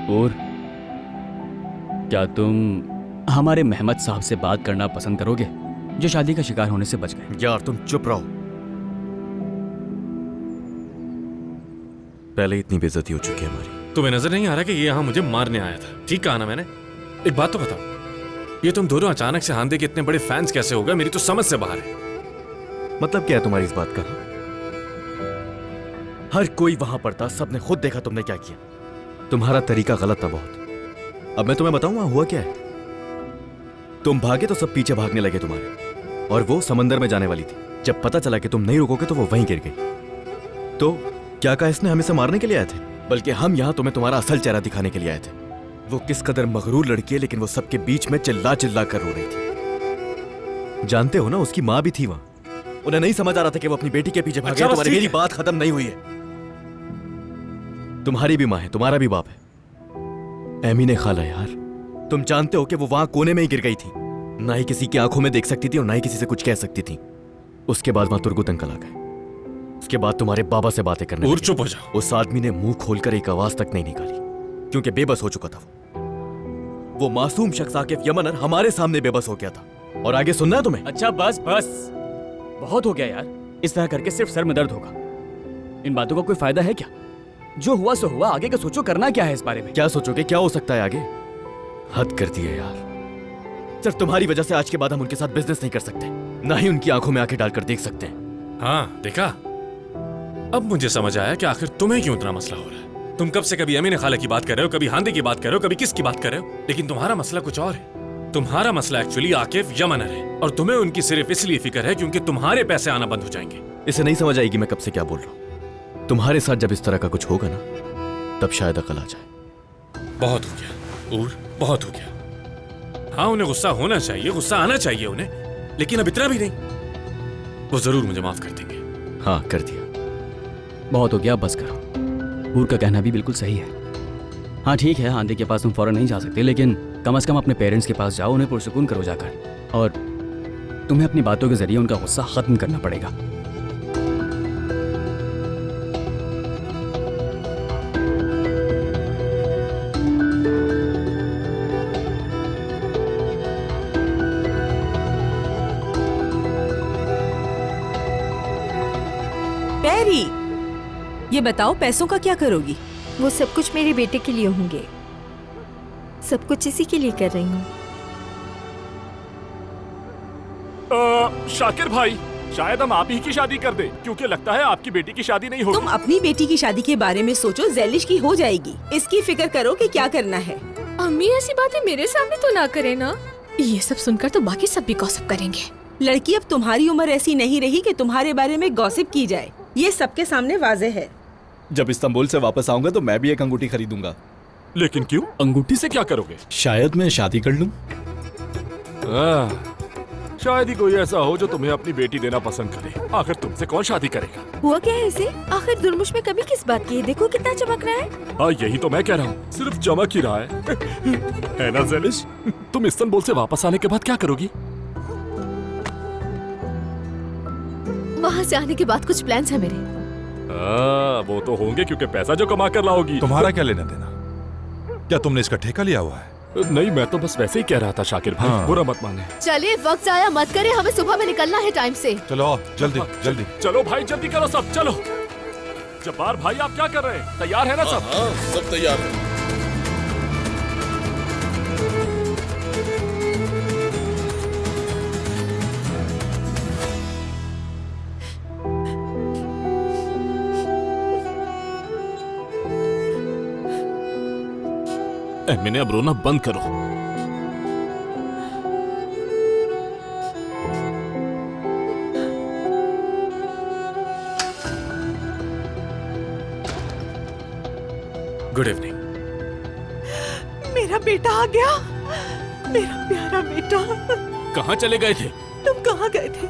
और क्या तुम हमारे मेहमद साहब से बात करना पसंद करोगे जो शादी का शिकार होने से बच गए? यार तुम चुप रहो। पहले इतनी बेइज्जती हो चुकी है हमारी। तुम्हें नजर नहीं आ रहा कि ये यहाँ मुझे मारने आया था? ठीक कहा ना मैंने? एक बात तो बताओ, ये तुम दोनों अचानक से हांदे के इतने बड़े फैंस कैसे हो गए? मेरी तो समझ से बाहर है। मतलब क्या है तुम्हारी इस बात का? हर कोई वहां पर था, सबने खुद देखा तुमने क्या किया। तुम्हारा तरीका गलत था बहुत। अब मैं तुम्हें बताऊं वहां हुआ क्या है। तुम भागे तो सब पीछे भागने लगे तुम्हारे, और वो समंदर में जाने वाली थी। जब पता चला कि तुम नहीं रुकोगे तो वो वहीं गिर गई। तो क्या कहा इसने, हम इसे मारने के लिए आए थे? बल्कि हम यहां तुम्हें तुम्हारा असल चेहरा दिखाने के लिए आए थे। वो किस कदर मगरूर लड़की है, लेकिन वो सबके बीच में चिल्ला चिल्ला कर रो रही थी। जानते हो ना, उसकी माँ भी थी वहां। उन्हें नहीं समझ आ रहा था कि वो अपनी बेटी के पीछे भागे। अच्छा, तुम्हारी मेरी बात खत्म नहीं हुई है। तुम्हारी भी माँ है, तुम्हारा भी बाप है। एमी ने खाला यार, तुम जानते हो कि वो वहां कोने में ही गिर गई थी। ना ही किसी की आंखों में देख सकती थी और ना ही किसी से कुछ कह सकती थी। उसके बाद वहां तुर्गुत अंकल आ गए। उसके बाद तुम्हारे बाबा से बातें करने और लगे। चुप हो जाओ। उस आदमी ने मुंह खोलकर एक आवाज तक नहीं निकाली, क्योंकि बेबस हो चुका था वो मासूम शख्स आकिफ यमनर हमारे सामने बेबस हो गया था। और आगे सुनना है तुम्हें? अच्छा बस बस, बहुत हो गया यार। इस तरह करके सिर्फ सर में दर्द होगा। इन बातों का कोई फायदा है क्या? जो हुआ सो हुआ, आगे का सोचो। करना क्या है इस बारे में? क्या सोचोगे? क्या हो सकता है आगे? हद कर दी है यार। सिर्फ तुम्हारी वजह से आज के बाद हम उनके साथ बिजनेस नहीं कर सकते, ना ही उनकी आंखों में आंखें डालकर देख सकते हैं। हाँ देखा, अब मुझे समझ आया कि आखिर तुम्हें क्यों इतना मसला हो रहा है। तुम कब से कभी अमीन खाला की बात कर रहे हो, कभी हांदे की बात कर रहे हो, कभी किसकी बात कर रहे हो, लेकिन तुम्हारा मसला कुछ और है। तुम्हारा मसला एक्चुअली आकिफ यमनर है, और तुम्हें उनकी सिर्फ इसलिए फिक्र है क्योंकि तुम्हारे पैसे आना बंद हो जाएंगे। इसे नहीं समझ आएगी मैं कब से क्या बोल रहा हूँ। तुम्हारे साथ जब इस तरह का कुछ होगा ना, तब शायद अकल आ जाए। बहुत हो गया और बहुत हो गया। हाँ, उन्हें गुस्सा होना चाहिए, गुस्सा आना चाहिए उन्हें, लेकिन अब इतना भी नहीं। वो जरूर मुझे माफ कर देंगे। हाँ कर दिया। बहुत हो गया, बस करो। हूर का कहना भी बिल्कुल सही है। हाँ ठीक है, आंधी के पास तुम फौरन नहीं जा सकते, लेकिन कम से कम अपने पेरेंट्स के पास जाओ, उन्हें पुरसुकून करो जाकर। और तुम्हें अपनी बातों के जरिए उनका गुस्सा खत्म करना पड़ेगा। पैरी, ये बताओ पैसों का क्या करोगी? वो सब कुछ मेरे बेटे के लिए होंगे। सब कुछ इसी के लिए कर रही हूँ। शाकिर भाई, शायद हम आप ही की शादी कर दें, क्योंकि लगता है आपकी बेटी की शादी नहीं होगी। तुम अपनी बेटी की शादी के बारे में सोचो, ज़ैलिश की हो जाएगी। इसकी फिक्र करो कि क्या करना है। अम्मी ऐसी बातें मेरे सामने तो ना करे ना। ये सब सुनकर तो बाकी सब भी गॉसिप करेंगे। लड़की, अब तुम्हारी उम्र ऐसी नहीं रही कि तुम्हारे बारे में गॉसिप की जाए। ये सबके सामने वाज़ेह है। जब इस्तांबुल से वापस आऊंगा तो मैं भी एक अंगूठी खरीदूंगा। लेकिन क्यों? अंगूठी से क्या करोगे? शायद मैं शादी कर लूं। शायद ही कोई ऐसा हो जो तुम्हें अपनी बेटी देना पसंद करे। आखिर तुमसे कौन शादी करेगा? हुआ क्या है इसे? आखिर दुर्मुश में कमी किस बात की है? देखो कितना चमक रहा है। हाँ यही तो मैं कह रहा हूँ, सिर्फ चमक ही रहा है ना ज़ैलिश? तुम इस्तांबुल से वापस आने के बाद क्या करोगी? वहाँ से आने के बाद कुछ प्लान्स है मेरे। वो तो होंगे, क्योंकि पैसा जो कमा कर लाओगी। तुम्हारा क्या लेना देना? क्या तुमने इसका ठेका लिया हुआ है? नहीं, मैं तो बस वैसे ही कह रहा था शाकिर भाई। हाँ। बुरा मत माने। चलिए वक्त जाया मत करे, हमें सुबह में निकलना है टाइम से। चलो आओ, जल्दी जल्दी। चलो भाई जल्दी करो सब, चलो। जब्बार भाई आप क्या कर रहे हैं? तैयार है ना सब? हाँ, सब तैयार है। मैंने अब रोना बंद करो। Good evening. मेरा बेटा आ गया, मेरा प्यारा बेटा। कहाँ चले गए थे? तुम कहाँ गए थे?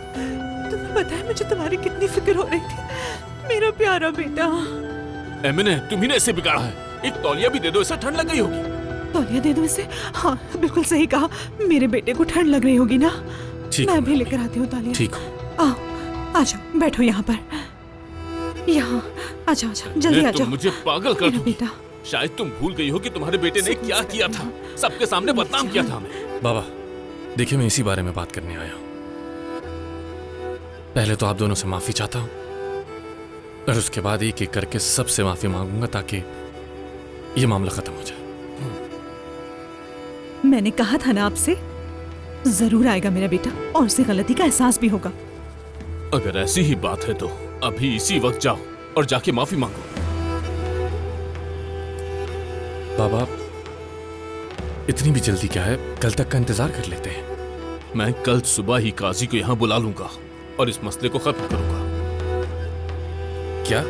तुम्हें पता है मुझे तुम्हारी कितनी फिक्र हो रही थी। मेरा प्यारा बेटा। एमिने, तुम्ही ने इसे बिगाड़ा है। एक तौलिया भी दे दो, इसे ठंड लग गई होगी। तौलिया दे दो इसे? हाँ बिल्कुल सही कहा। मेरे बेटे को ठंड लग रही होगी ना। ठीक, मैं भी लेकर आती हूँ तौलिया। ठीक। आओ, आ जाओ, बैठो यहाँ पर। यहाँ आ जाओ, आ जाओ, जल्दी आ जाओ। मुझे पागल कर मेरा दोगी। बेटा, शायद तुम भूल गई हो कि तुम्हारे बेटे ने क्या किया था। सबके सामने बदनाम किया था हमें। बाबा देखिए, मैं इसी बारे में बात करने आया हूं। पहले तो आप दोनों से माफी चाहता हूं और उसके बाद एक एक करके सबसे माफी मांगूंगा ताकि ये मामला खत्म हो जाए। मैंने कहा था ना आपसे, जरूर आएगा मेरा बेटा और उसे गलती का एहसास भी होगा। अगर ऐसी ही बात है तो अभी इसी वक्त जाओ और जाके माफी मांगो। बाबा इतनी भी जल्दी क्या है, कल तक का इंतजार कर लेते हैं। मैं कल सुबह ही काजी को यहां बुला लूंगा और इस मसले को खत्म करूंगा। क्या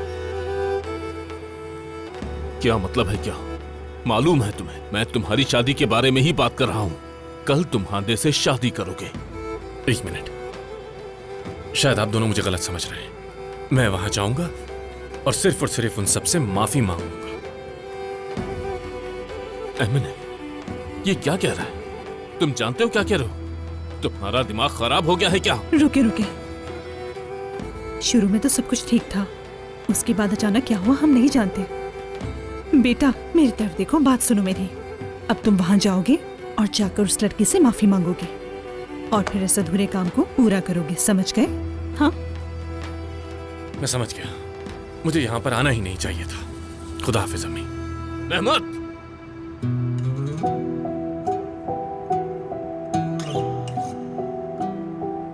क्या मतलब है? क्या मालूम है तुम्हें? मैं तुम्हारी शादी के बारे में ही बात कर रहा हूं। कल तुम हांदे से शादी करोगे। एक मिनट, शायद आप दोनों मुझे गलत समझ रहे हैं। मैं वहां जाऊंगा और सिर्फ उन सबसे माफी मांगूंगा। अहमद ये क्या कह रहा है? तुम जानते हो क्या कह रहे हो? तुम्हारा दिमाग खराब हो गया है क्या? रुके रुके, शुरू में तो सब कुछ ठीक था, उसके बाद अचानक क्या हुआ हम नहीं जानते। बेटा मेरी तरफ देखो, बात सुनो मेरी। अब तुम वहां जाओगे और जाकर उस लड़की से माफी मांगोगे और फिर इस अधूरे काम को पूरा करोगे, समझ गए? हाँ मैं समझ गया। मुझे यहां पर आना ही नहीं चाहिए था। खुदा हाफिज अम्मी। अहमद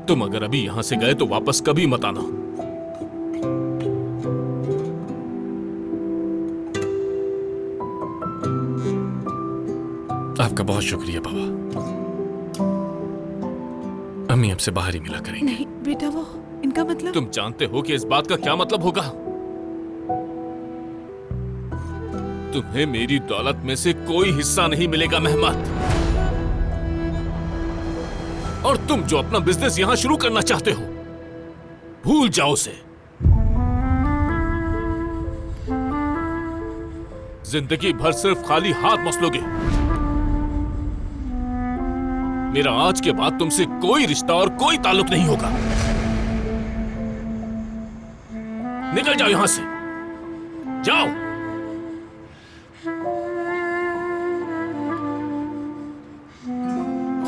तुम अगर अभी यहां से गए तो वापस कभी मत आना। आपका बहुत शुक्रिया बाबा। अम्मी हमसे बाहर ही मिला करेंगे। नहीं बेटा, वो इनका मतलब। तुम जानते हो कि इस बात का क्या मतलब होगा? तुम्हें मेरी दौलत में से कोई हिस्सा नहीं मिलेगा महमद। और तुम जो अपना बिजनेस यहां शुरू करना चाहते हो, भूल जाओ उसे। जिंदगी भर सिर्फ खाली हाथ मसलोगे। मेरा आज के बाद तुमसे कोई रिश्ता और कोई ताल्लुक नहीं होगा। निकल जाओ यहां से, जाओ।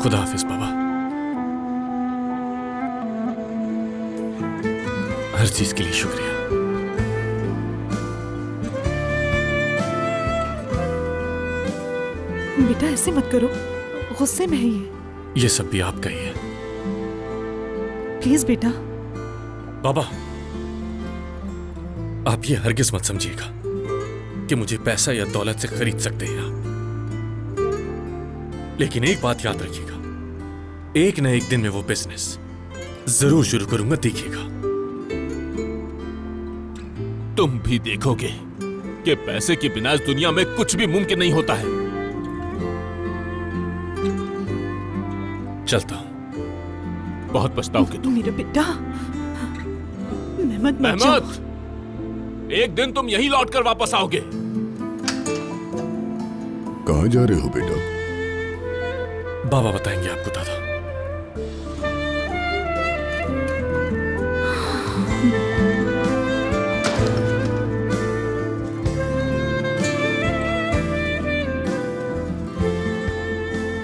खुदा हाफिज बाबा। हर चीज के लिए शुक्रिया। बेटा ऐसे मत करो, गुस्से में है ये सब भी आपका ही है। प्लीज बेटा। बाबा आप ये हरगिज मत समझिएगा कि मुझे पैसा या दौलत से खरीद सकते हैं आप। लेकिन एक बात याद रखिएगा, एक न एक दिन में वो बिजनेस जरूर शुरू करूंगा, देखिएगा। तुम भी देखोगे कि पैसे के बिना इस दुनिया में कुछ भी मुमकिन नहीं होता है। चलता हूं। बहुत पछताओगे तुम। मेरा बेटा महमद, महमद, एक दिन तुम यही लौट कर वापस आओगे। कहां जा रहे हो बेटा? बाबा बताएंगे आपको दादा।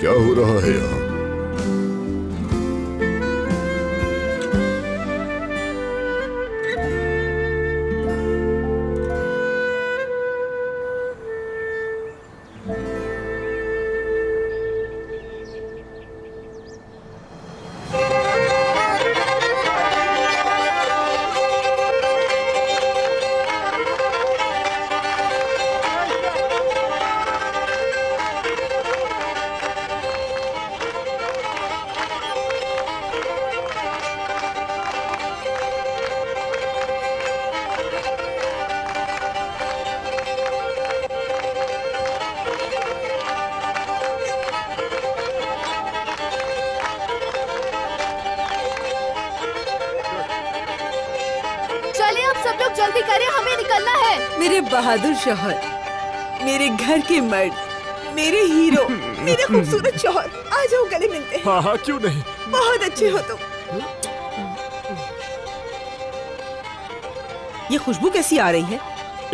क्या हो रहा है यहाँ? सब लोग जल्दी करें, हमें निकलना है। मेरे बहादुर शौहर, मेरे घर के मर्द, मेरे हीरो, मेरे खूबसूरत शौहर, आ जाओ गले मिलते हैं। हाँ हाँ क्यों नहीं, बहुत अच्छे हो तुम। ये खुशबू कैसी आ रही है?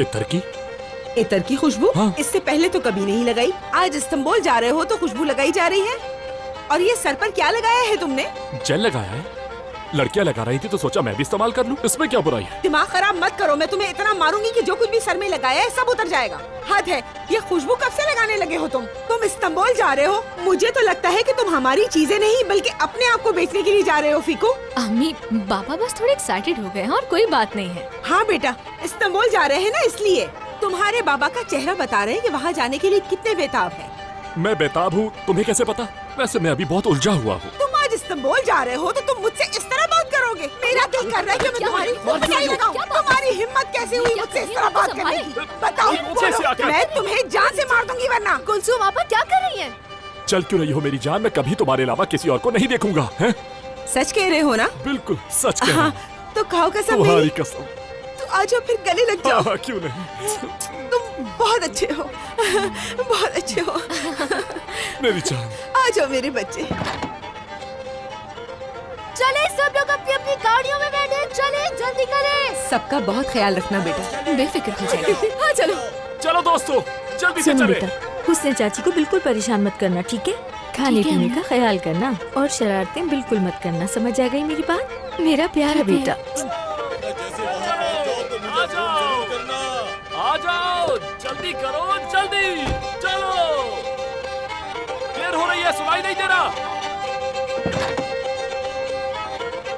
इतर की? इतर की खुशबू? हाँ। इससे पहले तो कभी नहीं लगाई, आज इस्तांबुल जा रहे हो तो खुशबू लगाई जा रही है। और ये सर पर क्या लगाया है तुमने? जेल लगाया है, लड़कियां लगा रही थी तो सोचा मैं भी इस्तेमाल कर लूं, इसमें क्या बुराई है? दिमाग खराब मत करो, मैं तुम्हें इतना मारूंगी कि जो कुछ भी सर में लगाया है सब उतर जाएगा। हद है, ये खुशबू कब से लगाने लगे हो तुम इस्तांबुल जा रहे हो, मुझे तो लगता है कि तुम हमारी चीजें नहीं बल्कि अपने आप को बेचने के लिए जा रहे हो। फीकू, अम्मी बाबा बस थोड़े एक्साइटेड हो गए हैं और कोई बात नहीं है। हाँ बेटा, इस्तांबुल जा रहे हैं ना, इसलिए तुम्हारे बाबा का चेहरा बता रहे हैं कि वहाँ जाने के लिए कितने बेताब है। मैं बेताब हूँ, तुम्हें कैसे पता? वैसे मैं अभी बहुत उलझा हुआ हूँ। तुम आज इस्तांबुल जा रहे हो तो तुम मुझसे इस तरह बात करोगे? मेरा दिल कर रहा है कि मैं तुम्हारी खूब पिटाई लगाऊं। तुम्हारी हिम्मत कैसे हुई मुझसे इस तरह बात करने की? बताओ, बोलो, मैं तुम्हें जान से मार दूंगी वरना। कुलसुम आपा क्या कर रही हैं? चल क्यों रही हो मेरी जान, मैं कभी तुम्हारे अलावा किसी और को नहीं देखूंगा। हैं? सच कह रहे हो ना? बिल्कुल सच कह रहा हाँ, हूं। तो खाओ कसम तुम्हारी मेरी। कसम। तो आ जाओ फिर गले लग जाओ। हाँ, क्यों नहीं? तुम बहुत अच्छे हो, बहुत अच्छे हो। मेरी जान। आ जाओ मेरे बच्चे। चले सब लोग अपनी अपनी गाड़ियों में बैठे, चले जल्दी करें। सबका बहुत ख्याल रखना बेटा। बेफिक्र हो जाएगी। हाँ चलो चलो दोस्तों, जल्दी से सुनो चले। बेटा, हुस्न चाची को बिल्कुल परेशान मत करना, ठीक है? खाने पीने का ख्याल करना और शरारतें बिल्कुल मत करना, समझ आ गई मेरी बात? मेरा प्यारा बेटा। आ जाओ, जल्दी करो, जल्दी चलो, देर हो रही है, सुनाई नहीं दे रहा।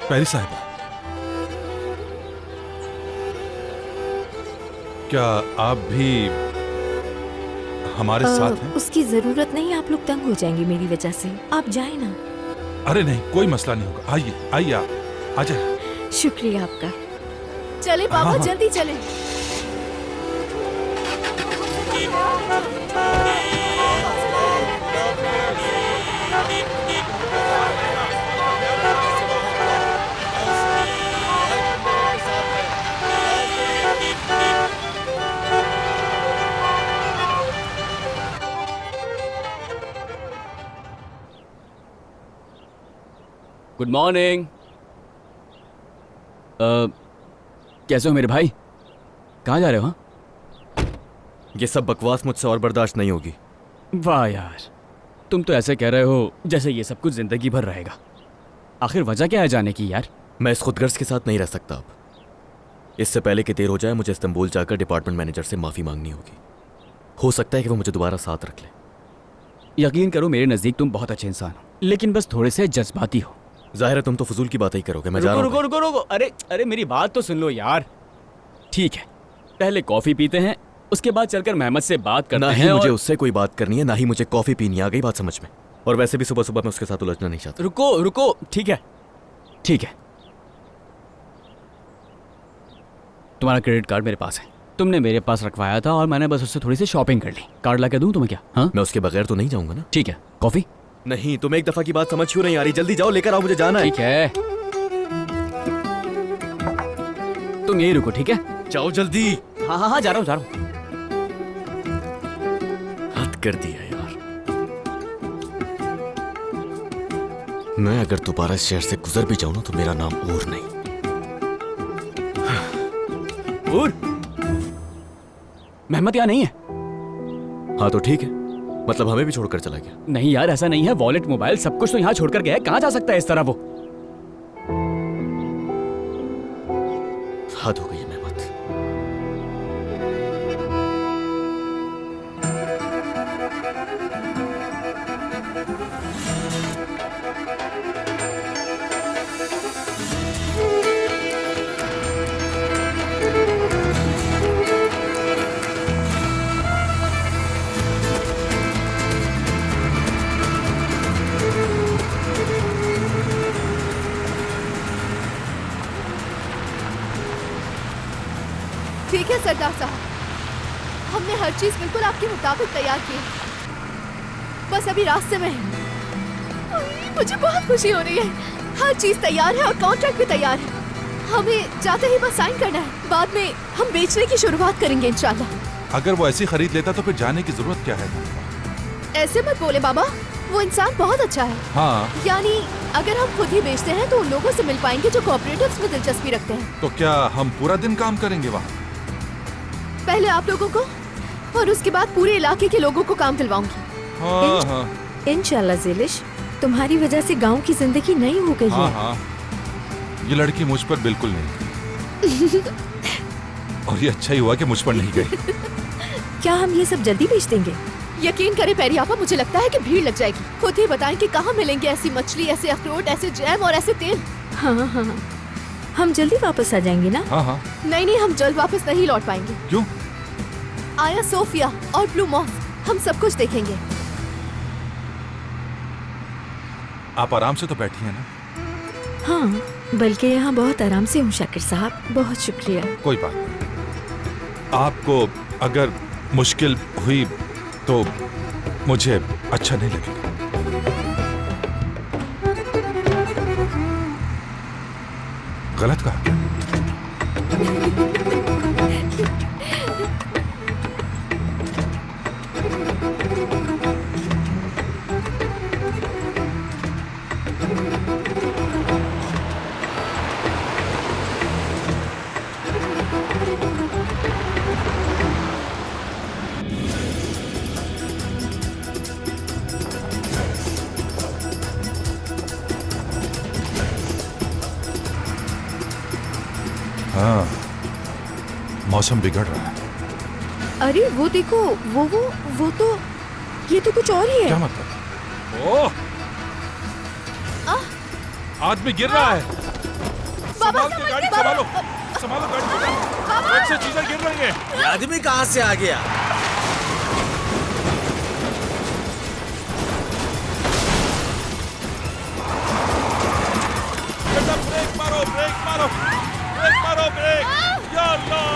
पहली साहिबा, क्या आप भी हमारे साथ हैं? उसकी जरूरत नहीं, आप लोग तंग हो जाएंगे मेरी वजह से, आप जाए ना। अरे नहीं, कोई मसला नहीं होगा। आइए आइए, आप आ जाए। शुक्रिया आपका। चले बाबा, हाँ, हाँ। जल्दी चले। Good morning. कैसे हो मेरे भाई? कहाँ जा रहे हो? हाँ? ये सब बकवास मुझसे और बर्दाश्त नहीं होगी। वाह यार, तुम तो ऐसे कह रहे हो जैसे ये सब कुछ जिंदगी भर रहेगा। आखिर वजह क्या है जाने की यार? मैं इस खुदगर्ज के साथ नहीं रह सकता अब। इससे पहले कि देर हो जाए मुझे इस्तांबुल जाकर डिपार्टमेंट मैनेजर से माफ़ी मांगनी होगी। हो सकता है कि वो मुझे दोबारा साथ रख ले। यकीन करो मेरे नज़दीक तुम बहुत अच्छे इंसान हो, लेकिन बस थोड़े से जज्बाती हो। जाहिर है तुम तो फजूल की बात ही करोगे। मैं जा रहा रुको हूं। रुको रुको रुको, अरे अरे मेरी बात तो सुन लो यार। ठीक है, पहले कॉफ़ी पीते हैं, उसके बाद चलकर मेहमद से बात करते ना हैं। ही मुझे और... उससे कोई बात करनी है, ना ही मुझे कॉफी पीनी है। आ गई बात समझ में? और वैसे भी सुबह सुबह मैं उसके साथ उलझना नहीं चाहता। रुको रुको, ठीक है ठीक है। तुम्हारा क्रेडिट कार्ड मेरे पास है, तुमने मेरे पास रखवाया था और मैंने बस उससे थोड़ी सी शॉपिंग कर ली। कार्ड ला के दूं तुम्हें क्या? हाँ, मैं उसके बगैर तो नहीं जाऊंगा ना। ठीक है। कॉफी? नहीं, तुम्हें एक दफा की बात समझ क्यों नहीं आ रही? जल्दी जाओ, लेकर आओ, मुझे जाना है। ठीक है, तुम यही रुको, ठीक है? जाओ जल्दी। हाँ हाँ हाँ, जा रहा हूँ जा रहा हूँ। हद कर दिया यार। मैं अगर दोबारा इस शहर से गुजर भी जाऊं ना तो मेरा नाम और नहीं। और मेहमद यहाँ नहीं है? हाँ तो ठीक है, मतलब हमें भी छोड़कर चला गया? नहीं यार, ऐसा नहीं है। वॉलेट, मोबाइल, सब कुछ तो यहाँ छोड़कर गया है। कहाँ जा सकता है इस तरह वो? हद हो गई है मेहमद। ठीक है सरदार साहब, हमने हर चीज बिल्कुल आपके मुताबिक तैयार की है, बस अभी रास्ते में है। मुझे बहुत खुशी हो रही है। हर चीज तैयार है और कॉन्ट्रैक्ट भी तैयार है। हमें जाते ही बस साइन करना है, बाद में हम बेचने की शुरुआत करेंगे इंशाल्लाह। अगर वो ऐसी खरीद लेता तो फिर जाने की जरूरत क्या है? ऐसे मत बोले बाबा, वो इंसान बहुत अच्छा है। हाँ, यानी अगर हम खुद ही बेचते हैं तो उन लोगों से मिल पाएंगे जो कोऑपरेटिव्स में दिलचस्पी रखते हैं। तो क्या हम पूरा दिन काम करेंगे वहाँ? पहले आप लोगों को और उसके बाद पूरे इलाके के लोगों को काम दिलवाऊंगी। हाँ हाँ इंशाल्लाह ज़ेलिश, तुम्हारी वजह से गांव की जिंदगी नई हो गई हाँ है। हाँ, ये लड़की मुझ पर बिल्कुल नहीं और ये अच्छा ही हुआ कि मुझ पर नहीं गई। क्या हम ये सब जल्दी बेच देंगे? यकीन करें पेरियापा, मुझे लगता है कि भीड़ लग जाएगी। खुद ही बताएं कि कहाँ मिलेंगे ऐसी मछली, ऐसे अखरोट, ऐसे जैम और ऐसे तेल। हाँ हाँ, हम जल्दी वापस आ जाएंगे ना? हाँ हाँ। नहीं, हम जल्द वापस नहीं लौट पाएंगे। क्यों? आया सोफिया और ब्लू मॉस, हम सब कुछ देखेंगे। आप आराम से तो बैठी हैं ना? हाँ, बल्कि यहाँ बहुत आराम से हूँ शाकिर साहब, बहुत शुक्रिया। कोई बात नहीं। आपको अगर मुश्किल हुई तो मुझे अच्छा नहीं लगेगा। गलत कहा क्या? हाँ, मौसम बिगड़ रहा है। अरे वो देखो, वो तो, ये तो कुछ और ही है। क्या मतलब? ओह, आदमी गिर रहा है। संभाल के गाड़ी संभालो, संभालो गाड़ी। एक से चीजें गिर रही हैं। ये आदमी कहाँ से आ गया? ब्रेक मारो, ब्रेक मारो, ब्रेक मारो, ब्रेक। या अल्लाह!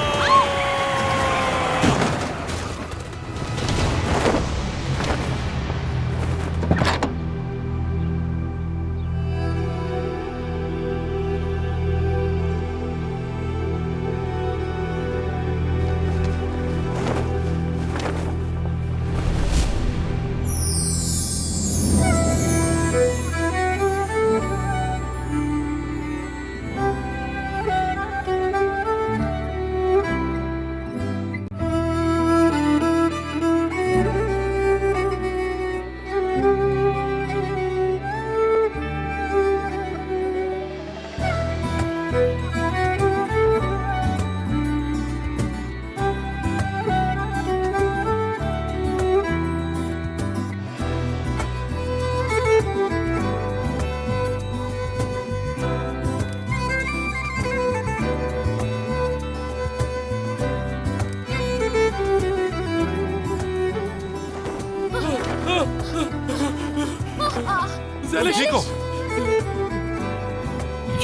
देखो,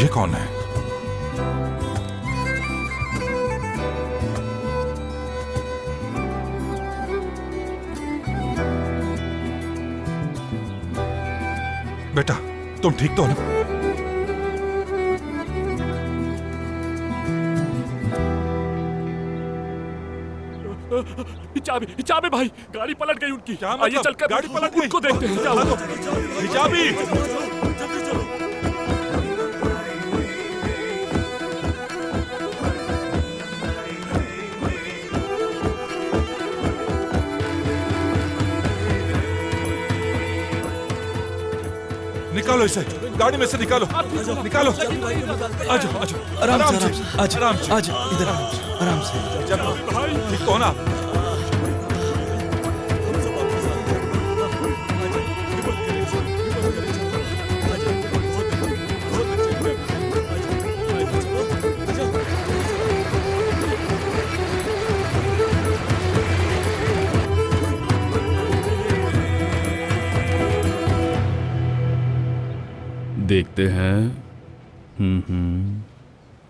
ये कौन है? बेटा, तुम ठीक तो हो ना? हिजाबी भाई, गाड़ी पलट गई उनकी। क्या मतलब? आइए चलकर गाड़ी पलट गई। उनको देखते हैं क्या हुआ। हिजाबी, निकालो इसे, गाड़ी में से निकालो, निकालो। आजो, आजो, आराम से, आराम से, आजो, इधर आराम से। ठीक तो हो ना? देखते हैं।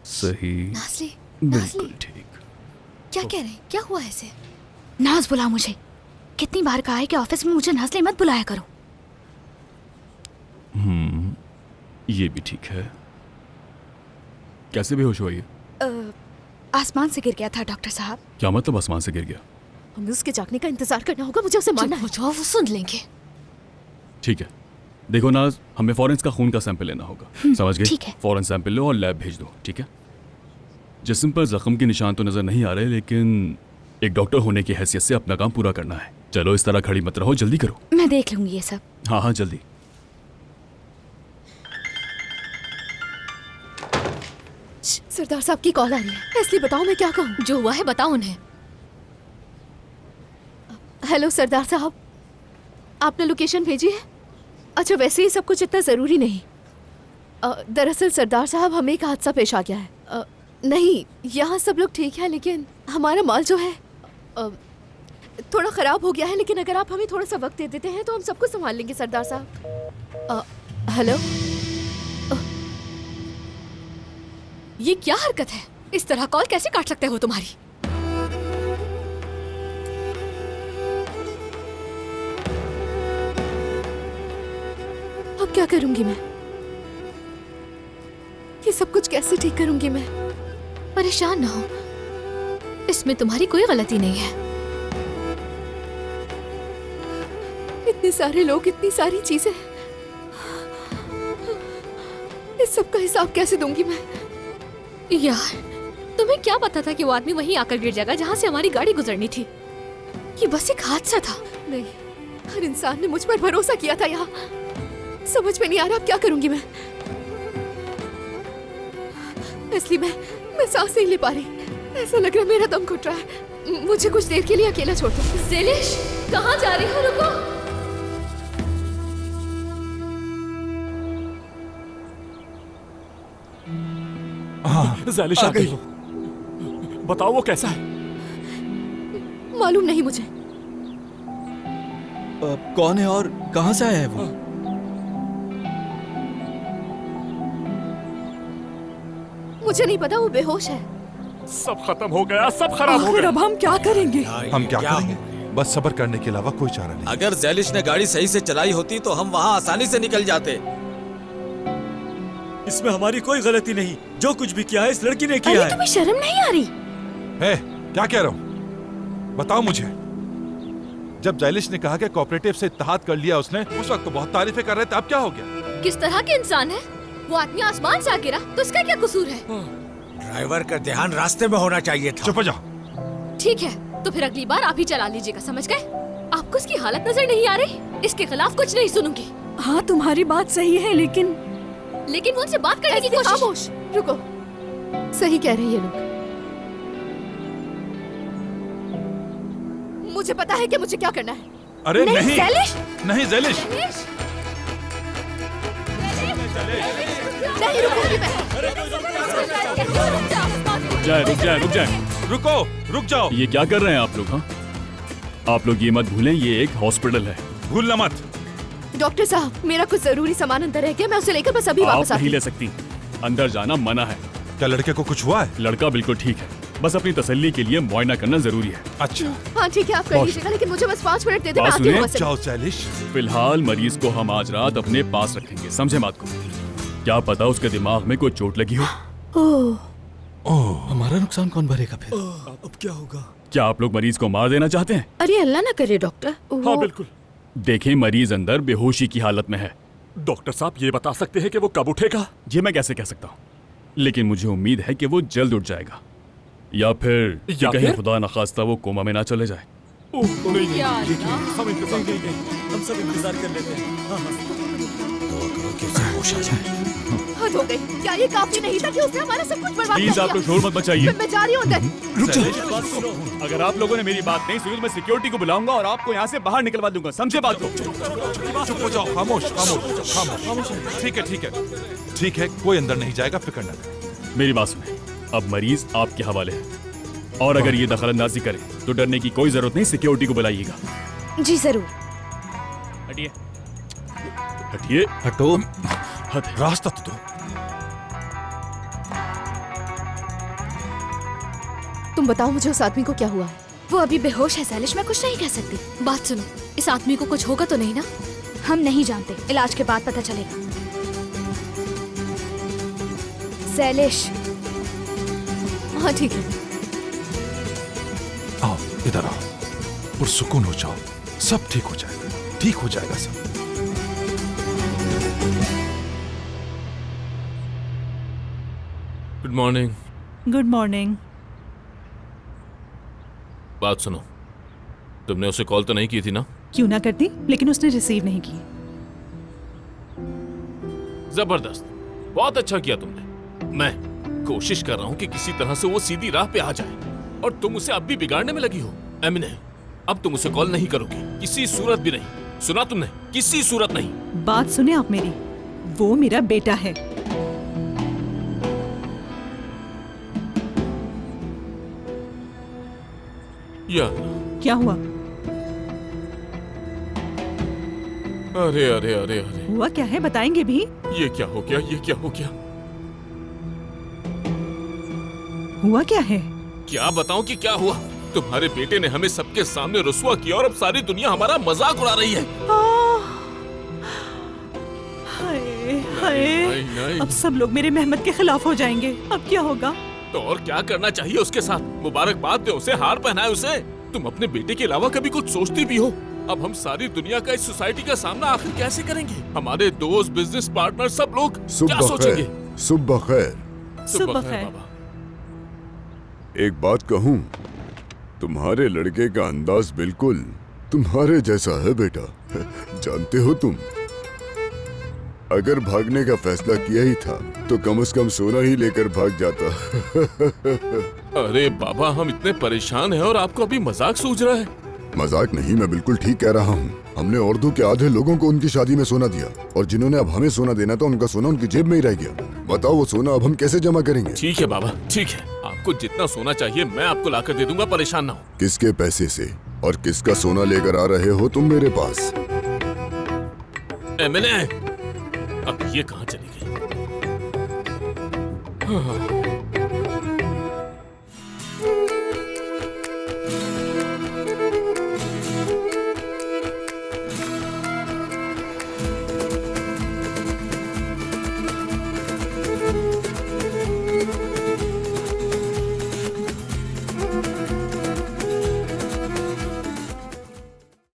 सही, नाज़ली, बिल्कुल ठीक। क्या कह रहे हैं? क्या हुआ ऐसे? नाज बुला मुझे। कितनी बार कहा है कि ऑफिस में मुझे नाज़ली मत बुलाया करो। ये भी ठीक है। कैसे बेहोश हुआ ये? आसमान से गिर गया था डॉक्टर साहब। क्या मतलब आसमान से गिर गया? हमें उसके जागने का इंतजार करना होगा, मुझे उसे मारना है। वो सुन लेंगे। ठीक है, देखो नाज, हमें फॉरेंस का खून का सैंपल लेना होगा। समझ गए? ठीक है। फौरन सैंपल लो और लैब भेज दो, ठीक है? जिस्म पर जख्म के निशान तो नजर नहीं आ रहे, लेकिन एक डॉक्टर होने की हैसियत से अपना काम पूरा करना है। चलो इस तरह खड़ी मत रहो, जल्दी करो। मैं देख लूंगी ये सब। हाँ हाँ जल्दी। सरदार साहब की कॉल आ रही है, इसलिए बताओ मैं क्या कहूँ। जो हुआ है बताओ उन्हें। हेलो सरदार साहब, आपने लोकेशन भेजी है? अच्छा, वैसे ही सब कुछ इतना ज़रूरी नहीं। दरअसल सरदार साहब, हमें एक हादसा पेश आ गया है। नहीं, यहाँ सब लोग ठीक है, लेकिन हमारा माल जो है थोड़ा ख़राब हो गया है। लेकिन अगर आप हमें थोड़ा सा वक्त दे देते हैं तो हम सब कुछ संभाल लेंगे सरदार साहब। हेलो, ये क्या हरकत है? इस तरह कॉल कैसे काट सकते हो तुम्हारी? अब क्या करूंगी मैं? ये सब कुछ कैसे ठीक करूंगी मैं? परेशान ना हो, इसमें तुम्हारी कोई गलती नहीं है। इतने सारे लोग, इतनी सारी चीजें, इस सब का हिसाब कैसे दूंगी मैं? यार, तुम्हें क्या पता था कि वो आदमी वहीं आकर गिर जाएगा जहाँ से हमारी गाड़ी गुजरनी थी? ये बस एक हादसा था। नहीं, हर इंसान ने मुझ पर भरोसा किया था। यहाँ समझ में नहीं आ रहा अब क्या करूंगी मैं। इसलिए मैं सांस नहीं ले पा रही। ऐसा लग रहा है मेरा दम घुट रहा है। मुझे कुछ देर के लिए अकेला छोड़ दो। ज़ेलिश, कहाँ जा रही हो? रुको। हाँ, ज़ेलिश आ गई। बताओ वो कैसा है? मालूम नहीं मुझे। कौन है और कहाँ से आया है वो? मुझे नहीं पता, वो बेहोश है। सब खत्म हो गया, सब खराब हो गया। अब हम क्या करेंगे? हम क्या करेंगे? बस सब्र करने के अलावा कोई चारा नहीं। अगर ज़ेलिश ने गाड़ी सही से चलाई होती तो हम वहाँ आसानी से निकल जाते। इसमें हमारी कोई गलती नहीं। जो कुछ भी किया है इस लड़की ने किया है। तुम्हें शर्म नहीं आ रही? क्या कह रहा हूँ? बताओ मुझे। जब ज़ेलिश ने कहा कि कोऑपरेटिव से इत्तेहाद कर लिया उसने, उस वक्त तो बहुत तारीफें कर रहे थे। अब क्या हो गया? किस तरह के इंसान है वो? आदमी आसमान से आ गिरा तो इसका क्या कसूर है? ड्राइवर का ध्यान रास्ते में होना चाहिए था। चुप हो जाओ। ठीक है, तो फिर अगली बार आप ही चला लीजिएगा, समझ गए? आपको इसकी हालत नजर नहीं आ रही? इसके खिलाफ कुछ नहीं सुनूंगी। हाँ, तुम्हारी बात सही है, लेकिन वो उनसे बात करने की कोशिश। खामोश, रुको। सही कह रहे हैं ये लोग। मुझे पता है कि मुझे क्या करना है। अरे नहीं, ज़ेलिश! नहीं ज़ेलिश, नहीं रुकूंगी मैं। रुक जाए। रुक जाओ। ये क्या कर रहे हैं आप लोग? हाँ, आप लोग ये मत भूलें, ये एक हॉस्पिटल है। भूलना मत। डॉक्टर साहब, मेरा कुछ जरूरी सामान अंदर है क्या? मैं उसे लेकर बस अभी वापस आप आती नहीं ले सकती, अंदर जाना मना है। क्या लड़के को कुछ हुआ है? लड़का बिल्कुल ठीक है, बस अपनी तसल्ली के लिए मुआयना करना जरूरी है। अच्छा, हाँ ठीक है, आप कर लीजिएगा, लेकिन मुझे बस 5 मिनट दे दे, मैं आती हूँ बस। जाओ ज़ेलिश। फिलहाल मरीज को हम आज रात अपने पास रखेंगे, समझे बात को? क्या पता उसके दिमाग में कोई चोट लगी हो। हमारा नुकसान कौन भरेगा फिर? अब क्या होगा? क्या आप लोग मरीज को मार देना चाहते हैं? अरे अल्लाह ना करे डॉक्टर। हाँ बिल्कुल। देखें, मरीज अंदर बेहोशी की हालत में है। डॉक्टर साहब ये बता सकते हैं कि वो कब उठेगा? ये मैं कैसे कह सकता हूँ, लेकिन मुझे उम्मीद है कि वो जल्द उठ जाएगा, या फिर कहीं खुदा न खास्ता वो कोमा में ना चले जाए। नहीं, हम सब इंतजार कर लेते हैं। हद हो गई। क्या ये काफी नहीं था कि उसने हमारा सब कुछ बर्बाद कर प्लीज आप लोग शोर मत मचाइए। मैं जा रही हूँ अंदर। रुक जाओ। अगर आप लोगों ने मेरी बात नहीं सुनी तो मैं सिक्योरिटी को बुलाऊंगा और आपको यहाँ से बाहर निकलवा दूंगा, समझे बात को? चुप हो जाओ, खामोश। ठीक है, कोई अंदर नहीं जाएगा, फिक्र न करें। मेरी बात सुने, अब मरीज आपके हवाले है, और अगर ये दखलंदाजी करे तो डरने की कोई जरूरत नहीं, सिक्योरिटी को बुलाइएगा। जी जरूर। हटिए। हटो। रास्ता तो दो। तुम बताओ मुझे उस आदमी को क्या हुआ है? वो अभी बेहोश है ज़ेलिश, मैं कुछ नहीं कह सकती। बात सुनो, इस आदमी को कुछ होगा तो नहीं ना? हम नहीं जानते, इलाज के बाद पता चलेगा। ज़ेलिश। हाँ ठीक है। आओ इधर आओ, पुरसुकून हो जाओ, सब ठीक हो जाएगा, ठीक हो जाएगा सब। Good morning. Good morning. बात सुनो, तुमने उसे कॉल तो नहीं की थी ना? क्यों ना करती, लेकिन उसने रिसीव नहीं की। जबरदस्त, बहुत अच्छा किया तुमने। मैं कोशिश कर रहा हूँ कि किसी तरह से वो सीधी राह पे आ जाए, और तुम उसे अब भी बिगाड़ने में लगी हो। एमिने, अब तुम उसे कॉल नहीं करोगी, किसी सूरत भी नहीं। सुना तुमने? किसी सूरत नहीं। बात सुने आप मेरी, वो मेरा बेटा है। यार, क्या हुआ? अरे अरे अरे अरे, हुआ क्या है, बताएंगे भी? ये क्या हो गया, ये क्या हो गया? हुआ क्या है? क्या बताऊं कि क्या हुआ? तुम्हारे बेटे ने हमें सबके सामने रुस्वा किया और अब सारी दुनिया हमारा मजाक उड़ा रही है। हाय हाय, नहीं, नहीं। अब सब लोग मेरे मेहमत के खिलाफ हो जाएंगे। अब क्या होगा? तो और क्या करना चाहिए उसके साथ? मुबारकबाद दे उसे, हार पहनाए उसे। तुम अपने बेटे के अलावा कभी कुछ सोचती भी हो? अब हम सारी दुनिया का, इस सोसाइटी का सामना आखिर कैसे करेंगे? हमारे दोस्त, बिजनेस पार्टनर, सब लोग क्या सोचेंगे? सुबह खैर। सुबह खैर। बाबा। एक बात कहूँ, तुम्हारे लड़के का अंदाज बिल्कुल तुम्हारे जैसा है बेटा। जानते हो तुम, अगर भागने का फैसला किया ही था तो कम से कम सोना ही लेकर भाग जाता। अरे बाबा, हम इतने परेशान हैं और आपको अभी मजाक सूझ रहा है? मजाक नहीं, मैं बिल्कुल ठीक कह रहा हूँ। हमने उर्दू के आधे लोगों को उनकी शादी में सोना दिया, और जिन्होंने अब हमें सोना देना था उनका सोना उनकी जेब में ही रह गया। बताओ वो सोना अब हम कैसे जमा करेंगे? ठीक है बाबा, ठीक है। आपको जितना सोना चाहिए मैं आपको लाकर दे दूंगा, परेशान ना हो। किसके पैसे से और किसका सोना लेकर आ रहे हो तुम मेरे पास? एमएलए, अब ये कहाँ चली गई?